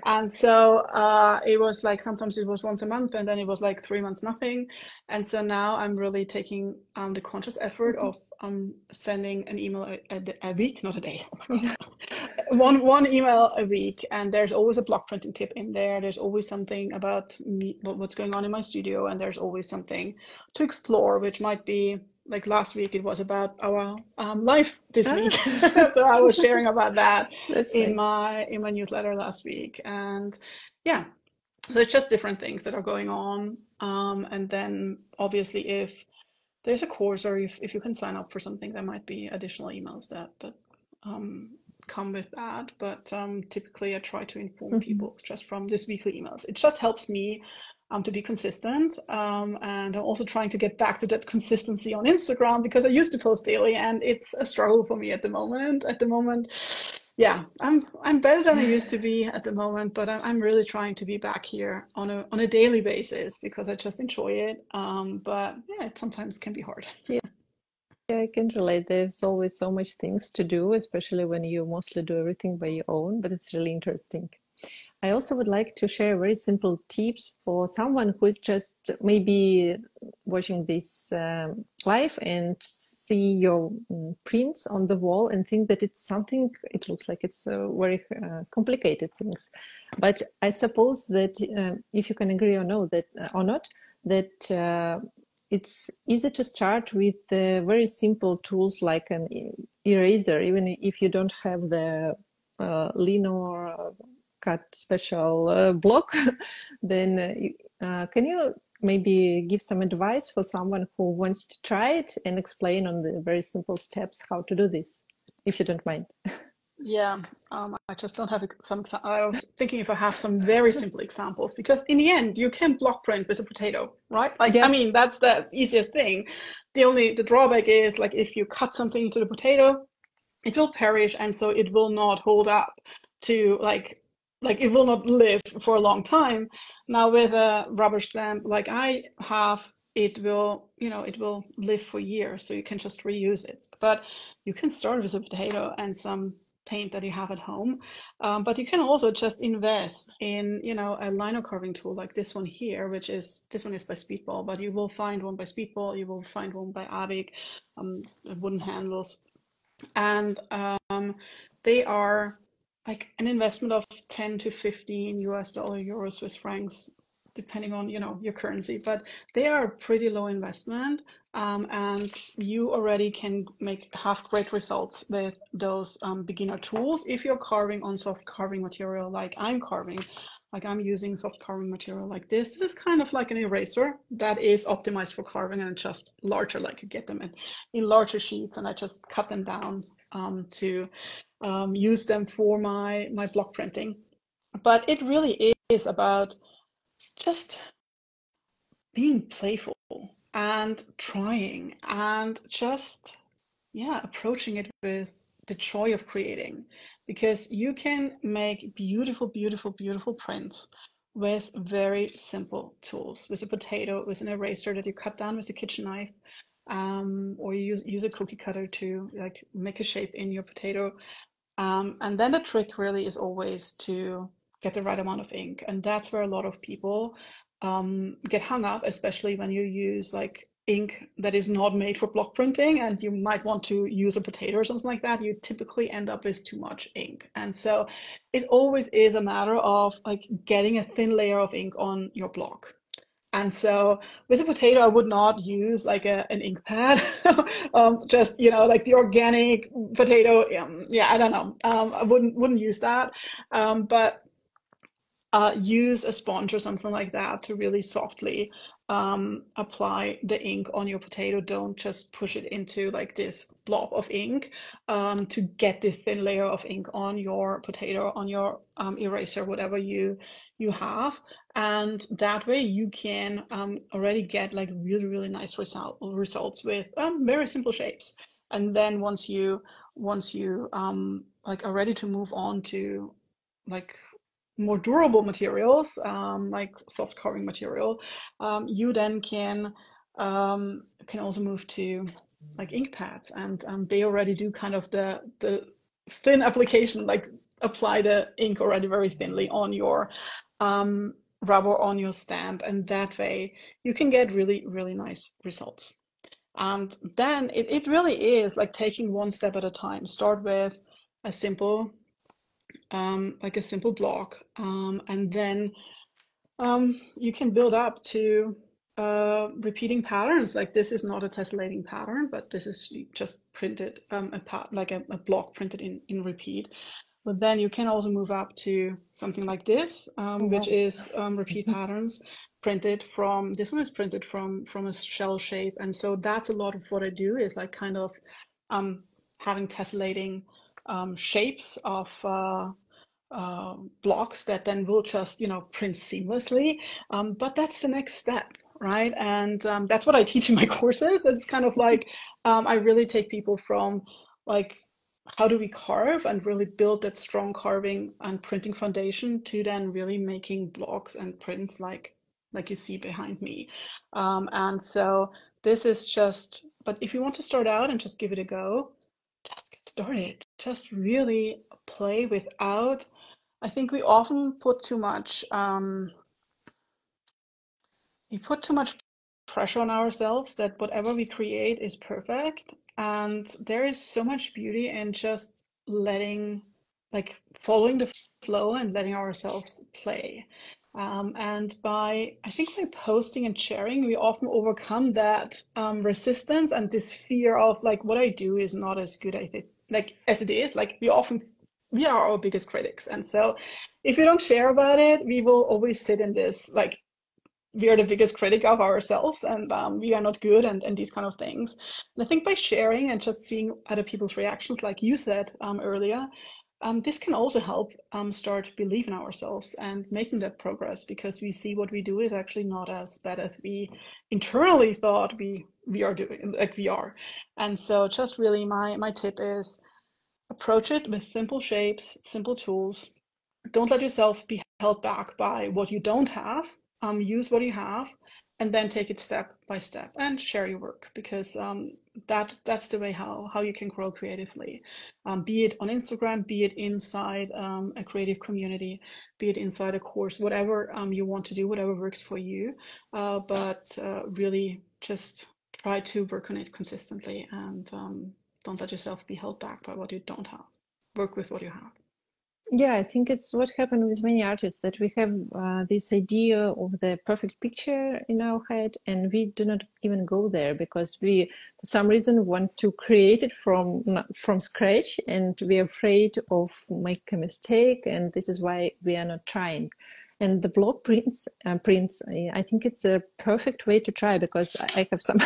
And so it was like sometimes it was once a month, and then it was like 3 months nothing. And so now I'm really taking the conscious effort of sending an email a week, not a day. Oh my God. One email a week, and there's always a block printing tip in there. There's always something about me, what's going on in my studio, and there's always something to explore, which might be like last week it was about our life this week. So I was sharing about that That's in nice. my newsletter last week, and yeah, so it's just different things that are going on. And then obviously if there's a course, or if you can sign up for something, there might be additional emails that um, come with that. But typically, I try to inform Mhm. people just from these weekly emails. It just helps me to be consistent. And I'm also trying to get back to that consistency on Instagram, because I used to post daily, and it's a struggle for me at the moment. Yeah, I'm better than I used to be at the moment, but I'm really trying to be back here on a daily basis, because I just enjoy it. But yeah, it sometimes can be hard. Yeah, I can relate. There's always so much things to do, especially when you mostly do everything by your own, but it's really interesting. I also would like to share very simple tips for someone who is just maybe watching this live and see your prints on the wall and think that it's something, it looks like it's very complicated things. But I suppose that if you can agree or no, that or not, that it's easy to start with very simple tools like an eraser, even if you don't have the lino or cut special block, then can you maybe give some advice for someone who wants to try it and explain on the very simple steps how to do this, if you don't mind? Yeah, I just don't have some. I was thinking if I have some very simple examples, because in the end, you can block print with a potato, right? Like, I Yeah. mean, that's the easiest thing. The drawback is like if you cut something into the potato, it will perish, and so it will not hold up to like it will not live for a long time. Now with a rubber stamp like I have, it will live for years, so you can just reuse it. But you can start with a potato and some paint that you have at home, but you can also just invest in a lino carving tool like this one here, this one is by Speedball, but you will find one by Speedball, you will find one by Avic, wooden handles, and they are like an investment of 10 to 15 US dollar, euros, Swiss francs, depending on your currency. But they are a pretty low investment, and you already can have great results with those beginner tools if you're carving on soft carving material like I'm carving. Like I'm using soft carving material like this. This is kind of like an eraser that is optimized for carving, and just larger, like you get them in larger sheets, and I just cut them down to use them for my block printing. But it really is about just being playful and trying, and just approaching it with the joy of creating, because you can make beautiful, beautiful, beautiful prints with very simple tools, with a potato, with an eraser that you cut down with a kitchen knife, or you use a cookie cutter to like make a shape in your potato. And then the trick really is always to get the right amount of ink. And that's where a lot of people get hung up, especially when you use like ink that is not made for block printing, and you might want to use a potato or something like that. You typically end up with too much ink. And so it always is a matter of like getting a thin layer of ink on your block. And so with a potato, I would not use like an ink pad, just like the organic potato. Yeah, I don't know. I wouldn't use that, but use a sponge or something like that to really softly apply the ink on your potato. Don't just push it into like this blob of ink to get the thin layer of ink on your potato, on your eraser, whatever you have. And that way you can already get like really, really nice results with very simple shapes. And then once you like are ready to move on to like more durable materials, like soft carving material, you then can also move to like ink pads, and they already do kind of the thin application, like apply the ink already very thinly on your rubber, on your stamp, and that way you can get really, really nice results. And then it really is like taking one step at a time. Start with a simple like a simple block, and then you can build up to repeating patterns. Like this is not a tessellating pattern, but this is just printed like a block printed in repeat. But then you can also move up to something like this, which Wow. is repeat patterns printed from, this one is printed from a shell shape. And so that's a lot of what I do, is like kind of having tessellating shapes of blocks that then will just, print seamlessly. But that's the next step, right? And that's what I teach in my courses. It's kind of like I really take people from like, how do we carve and really build that strong carving and printing foundation, to then really making blocks and prints like you see behind me. And so this is just, but if you want to start out and just give it a go, just get started. Just really play without, I think we often put too much we put too much pressure on ourselves that whatever we create is perfect. And there is so much beauty in just letting, like following the flow and letting ourselves play. And I think by posting and sharing, we often overcome that resistance and this fear of like, what I do is not as good as it is. Like we are our biggest critics. And so if we don't share about it, we will always sit in this like, we are the biggest critic of ourselves, and we are not good, and these kind of things. And I think by sharing and just seeing other people's reactions, like you said earlier, this can also help start believing in ourselves and making that progress, because we see what we do is actually not as bad as we internally thought we are doing, like we are. And so just really my tip is approach it with simple shapes, simple tools. Don't let yourself be held back by what you don't have. Use what you have, and then take it step by step and share your work, because that's the way how you can grow creatively. Be it on Instagram, be it inside a creative community, be it inside a course, whatever you want to do, whatever works for you. But really just try to work on it consistently, and don't let yourself be held back by what you don't have. Work with what you have. Yeah, I think it's what happened with many artists, that we have this idea of the perfect picture in our head, and we do not even go there because we, for some reason, want to create it from scratch, and we're afraid of make a mistake, and this is why we are not trying. And the block prints, I think it's a perfect way to try, because I have some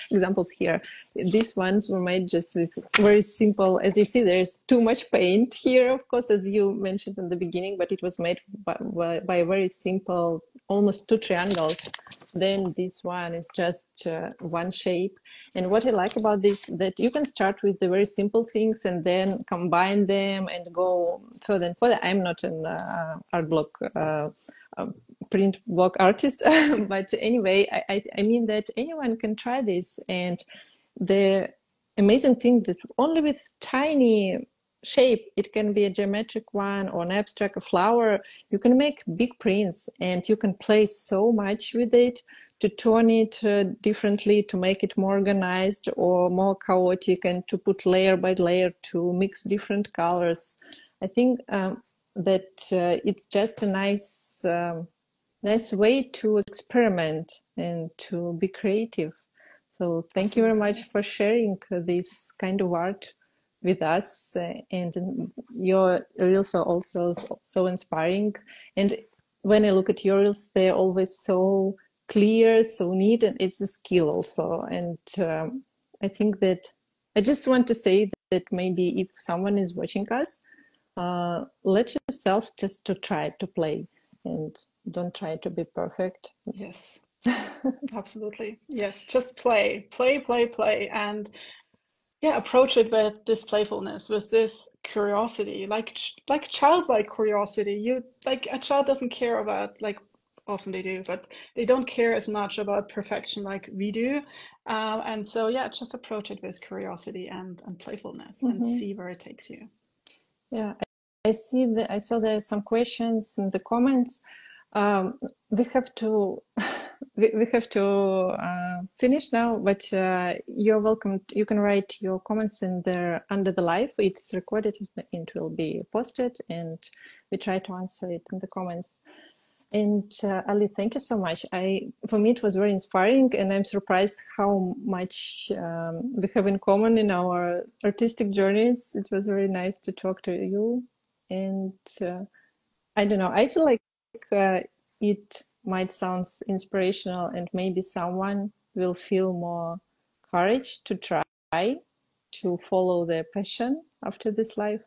examples here. These ones were made just with very simple, as you see, there's too much paint here, of course, as you mentioned in the beginning, but it was made by a very simple, almost two triangles. Then this one is just one shape. And what I like about this, that you can start with the very simple things and then combine them and go further and further. I'm not an art block print block artist, but anyway, I mean that anyone can try this. And the amazing thing that only with tiny shape, it can be a geometric one or an abstract, a flower, you can make big prints, and you can play so much with it to turn it differently, to make it more organized or more chaotic, and to put layer by layer, to mix different colors. I think that it's just a nice way to experiment and to be creative. So thank you very much for sharing this kind of art with us, and your reels are also so inspiring. And when I look at your reels, they're always so clear, so neat, and it's a skill also. And I think that I just want to say that maybe if someone is watching us, let yourself just to try to play and don't try to be perfect. Yes, absolutely. Yes, just play, play, play, play, and yeah, approach it with this playfulness, with this curiosity, like childlike curiosity. You like a child doesn't care about like often they do, but they don't care as much about perfection like we do. And so yeah, just approach it with curiosity and playfulness and see where it takes you. Yeah, I saw there are some questions in the comments. We have to we have to finish now, but you're welcome. You can write your comments in there under the live. It's recorded. It will be posted, and we try to answer it in the comments. And Ali, thank you so much. For me, it was very inspiring, and I'm surprised how much we have in common in our artistic journeys. It was very nice to talk to you, and I don't know. I feel like it might sound inspirational, and maybe someone will feel more courage to try to follow their passion after this life.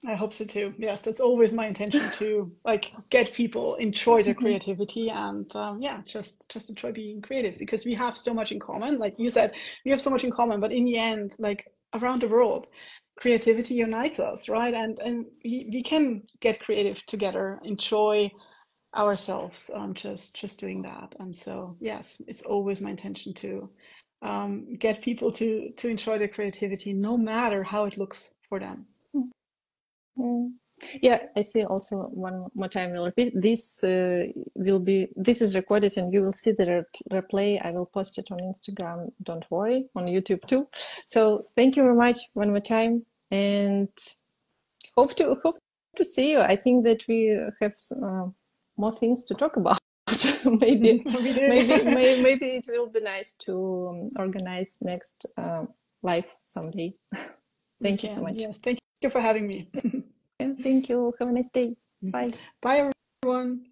I hope so too. Yes, that's always my intention to like get people enjoy their creativity and yeah, just enjoy being creative because we have so much in common. Like you said, we have so much in common, but in the end, like around the world, creativity unites us, right? And we can get creative together, enjoy ourselves, just doing that. And so yes, it's always my intention to get people to enjoy their creativity, no matter how it looks for them. Mm. Yeah, I see also one more time. We'll repeat this. This is recorded, and you will see the replay. I will post it on Instagram. Don't worry, on YouTube too. So thank you very much one more time, and hope to see you. I think that we have more things to talk about. maybe We do. maybe it will be nice to organize next live someday. Thank you so much. Yes, thank you for having me. Yeah, thank you. Have a nice day. Bye. Bye, everyone.